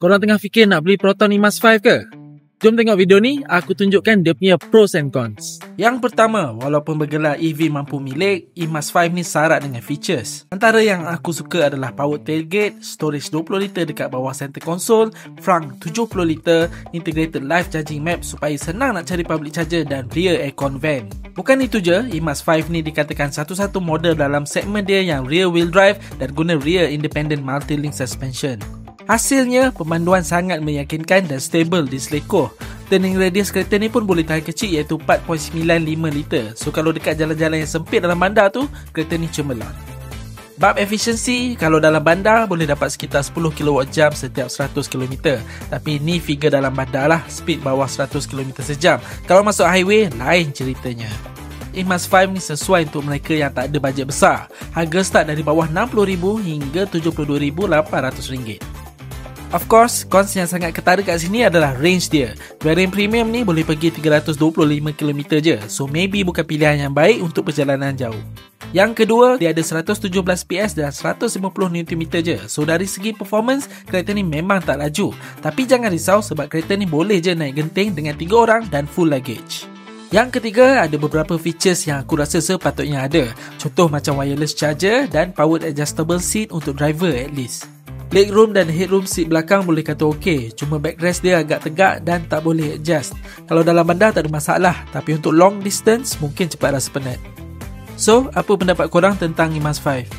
Korang tengah fikir nak beli Proton IMAX 5 ke? Jom tengok video ni, aku tunjukkan dia punya pros and cons. Yang pertama, walaupun bergelar EV mampu milik, IMAX 5 ni syarat dengan features. Antara yang aku suka adalah power tailgate, storage 20 liter dekat bawah center console, frunk 70 liter, integrated live charging map supaya senang nak cari public charger dan rear aircon vent. Bukan itu je, IMAX 5 ni dikatakan satu-satu model dalam segmen dia yang rear wheel drive dan guna rear independent multi-link suspension. Hasilnya, pemanduan sangat meyakinkan dan stable di selekoh. Turning radius kereta ni pun boleh tahan kecil iaitu 4.95 liter. So kalau dekat jalan-jalan yang sempit dalam bandar tu, kereta ni cemerlang. Bab efisiensi, kalau dalam bandar boleh dapat sekitar 10 kWh setiap 100 km. Tapi ni figure dalam bandar lah, speed bawah 100 km sejam. Kalau masuk highway, lain ceritanya. IMAX 5 ni sesuai untuk mereka yang tak ada bajet besar. Harga start dari bawah RM60,000 hingga RM72,800. Of course, cons yang sangat ketara kat sini adalah range dia. Variant premium ni boleh pergi 325 km je. So maybe bukan pilihan yang baik untuk perjalanan jauh. Yang kedua, dia ada 117 PS dan 150 Nm je. So dari segi performance, kereta ni memang tak laju. Tapi jangan risau sebab kereta ni boleh je naik genting dengan 3 orang dan full luggage. Yang ketiga, ada beberapa features yang aku rasa sepatutnya ada. Contoh macam wireless charger dan power adjustable seat untuk driver at least. Legroom dan headroom seat belakang boleh kata okey, cuma backrest dia agak tegak dan tak boleh adjust. Kalau dalam bandar tak ada masalah, tapi untuk long distance mungkin cepat rasa penat. So, apa pendapat korang tentang IMAX 5?